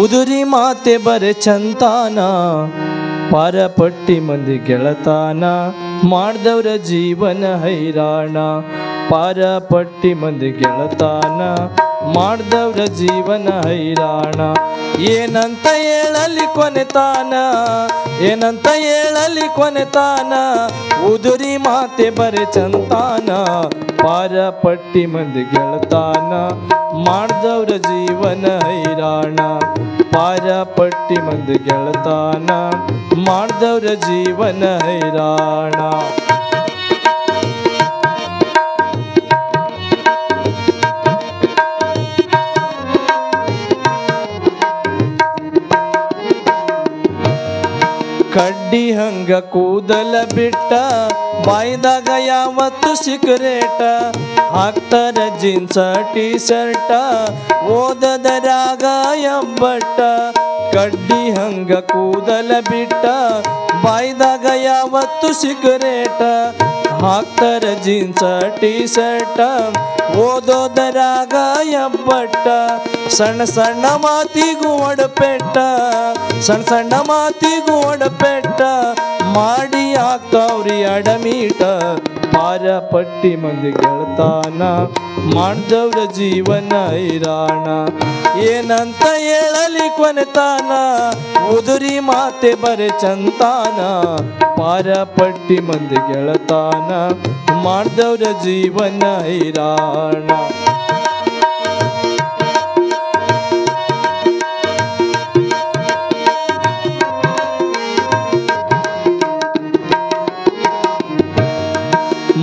ಉದುರಿ ಮಾತೆ ಬರೆ ಚಂತಾನ ಪಾರಪಟ್ಟಿ ಮಂದಿ ಗೆಳತಾನ ಮಾಡ್ದವ್ರ ಜೀವನ ಹೈರಾಣ ಪಾರಪಟ್ಟಿ ಮಂದಿ ಗೆಳತಾನ ಮಾಡ್ದವ್ರ ಜೀವನ ಹೈರಾಣ ಏನಂತ ಹೇಳಲಿ ಕೊನೆತಾನ ಏನಂತ ಹೇಳಲಿ ಕೊನೆತಾನ ಉದುರಿ ಮಾತೆ ಬರೆ ಚಂತಾನ ಪಾರಪಟ್ಟಿ ಮಂದಿ ಗೆಳತಾನ ಮಾಡ್ದವ್ರ ಜೀವನ ಹೈರಾಣ ಪಾರಪಟ್ಟಿ ಮಂದಿ ಗೆಳತಾನ ಮಾಡ್ದವ್ರ ಜೀವನ ಹೈರಾಣ ಕಡ್ಡಿ ಹಂಗ ಕೂದಲ ಬಿಟ್ಟ ಬಾಯ್ದಾಗ ಯಾವತ್ತು ಸಿಗರೇಟ ಹಾಕ್ತಾರ ಜೀನ್ಸ ಟೀ ಶರ್ಟ ಓದದರಾಗ ಎಬ್ಬಟ್ಟ ಕಡ್ಡಿ ಹಂಗ ಕೂದಲ ಬಿಟ್ಟ ಬಾಯ್ದಾಗ ಯಾವತ್ತು ಸಿಗರೇಟ ಹಾಕ್ತಾರ ಜೀನ್ಸ ಟೀ ಶರ್ಟ ಓದೋದರಾಗ ಎಬ್ಬಟ್ಟ ಸಣ್ಣ ಸಣ್ಣ ಮಾತಿಗೂ ಒಡಪೆಟ್ಟ ಸಣ್ಣ ಸಣ್ಣ ಮಾತಿಗೂ ಒಡಪೆಟ್ಟ ಮಾಡಿ ಹಾಕ್ತಾವ್ರಿ ಅಡಮೀಟ ಪಾರಪಟ್ಟಿ ಮಂದಿ ಗೆಳತಾನ ಮಾಡ್ದವ್ರ ಜೀವನ ಹೈರಾಣ ಏನಂತ ಹೇಳಲಿ ಕೊನೆತಾನ ಉದುರಿ ಮಾತೆ ಬರೆ ಚಂತಾನ ಪಾರಪಟ್ಟಿ ಮಂದಿ ಗೆಳತಾನ ಮಾಡ್ದವ್ರ ಜೀವನ ಹೈರಾಣ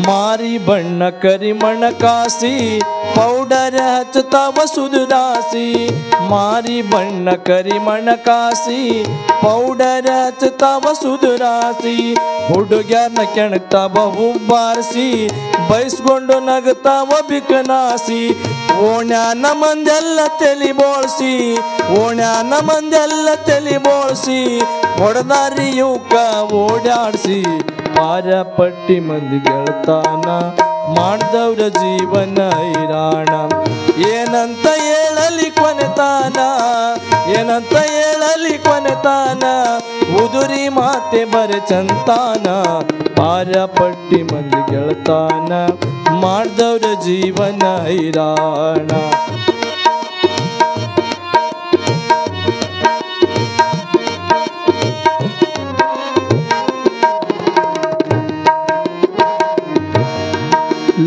ಮಾರಿ ಬಣ್ಣ ಕರಿಮಣ ಕಾಸಿ ಪೌಡರ್ ಹಚ್ಚತಾವ ಸುದುರಾಸಿ ಮಾರಿ ಬಣ್ಣ ಕರಿಮಣ ಕಾಸಿ ಪೌಡರ್ ಹಚ್ಚತಾವ ಸುದುರಾಸಿ ಹುಡುಗ್ಯಾರ್ನ ಕೆಣಕ್ತಾವ ಹುಬ್ಬಾರಿಸಿ ಬೈಸ್ಕೊಂಡು ನಗತಾವ ಬಿಕನಾಸಿ ಓಣ್ಯಾನ ಮಂದೆಲ್ಲ ತಲಿ ಬೋಳ್ಸಿ ಓಣ್ಯಾನ ಮಂದೆಲ್ಲ ತಲಿ ಬೋಳ್ಸಿ ಹೊಡೆದಾರಿ ಯುವಕ ಓಡಾಡ್ಸಿ ಪಾರಪಟ್ಟಿ ಮಂದಿ ಗೆಳತಾನ ಮಾಡ್ದವ್ರ ಜೀವನ ಹೈರಾಣ ಏನಂತ ಹೇಳಲಿ ಕೊನೆತಾನ ಏನಂತ ಹೇಳಲಿ ಕೊನೆತಾನ ಉದುರಿ ಮಾತೆ ಬರೆ ಚಂತಾನ ಪಾರಪಟ್ಟಿ ಮಂದಿ ಗೆಳತಾನ ಮಾಡ್ದವ್ರ ಜೀವನ ಹೈರಾಣ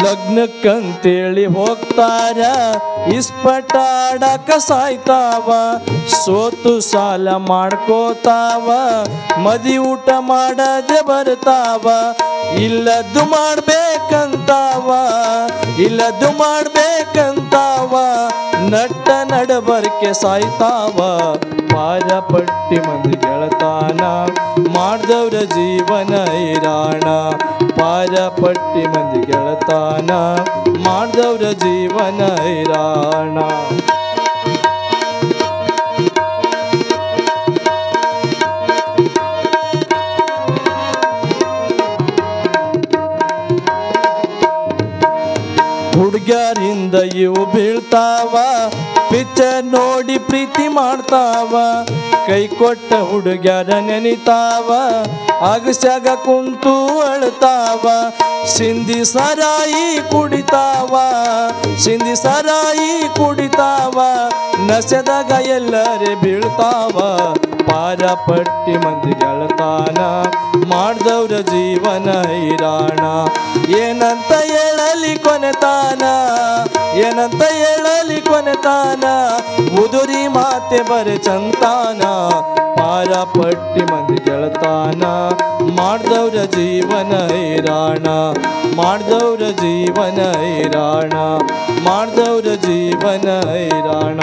ಲಗ್ನಕ್ಕಂತೇಳಿ ಹೋಗ್ತಾರ ಇಸ್ಪಟ ಆಡಕ ಸಾಯ್ತಾವ ಸೋತು ಸಾಲ ಮಾಡ್ಕೋತಾವ ಮದಿ ಊಟ ಮಾಡದೆ ಬರ್ತಾವ ಇಲ್ಲದ್ದು ಮಾಡ್ಬೇಕಂತಾವ ಇಲ್ಲದ್ದು ಮಾಡ್ಬೇಕಂತಾವ ನಟ್ಟ ನಡಬರ್ಕೆ ಸಾಯ್ತಾವ ಪಾರಪಟ್ಟಿ ಮಂದಿ ಗೆಳತಾನ ಮಾಡ್ದವ್ರ ಜೀವನ ಹೈರಾಣ ಪಾರಪಟ್ಟಿ ಮಂದಿ ಗೆಳತಾನ ಮಾಡ್ದವ್ರ ಜೀವನ ಹೈರಾಣ ಹುಡುಗ್ಯಾರಿಂದ ಇವು ಬೀಳ್ತಾವ ಪಿಕ್ಚರ್ ನೋಡಿ ಪ್ರೀತಿ ಮಾಡ್ತಾವ ಕೈ ಕೊಟ್ಟ ಹುಡುಗ್ಯಾರ ನೆನಿತಾವ ಅಗಸ್ಯಾಗ ಕುಂತು ಅಳ್ತಾವ ಸಿಂಧಿ ಸರಾಯಿ ಕುಡಿತಾವ ಸಿಂಧಿ ಸರಾಯಿ ಕುಡಿತಾವ ನಸೆದಾಗ ಎಲ್ಲರೇ ಬೀಳ್ತಾವ ಪಾರಪಟ್ಟಿ ಮಂದಿ ಗೆಳತಾನ ಮಾಡ್ದವ್ರ ಜೀವನ ಹೈರಾಣ ಏನಂತ ಹೇಳಲಿ ಕೊನೆತಾನ ಏನಂತ ಹೇಳಲಿ ಕೊನೆತಾನ ಉದುರಿ ಮಾತೆ ಬರೆ ಚಂತಾನ ಪಾರಪಟ್ಟಿ ಮಂದಿ ಗೆಳತಾನ ಮಾಡ್ದವ್ರ ಜೀವನ ಹೈರಾಣ ಮಾಡ್ದವ್ರ ಜೀವನ ಹೈರಾಣ ಮಾಡ್ದವ್ರ ಜೀವನ ಹೈರಾಣ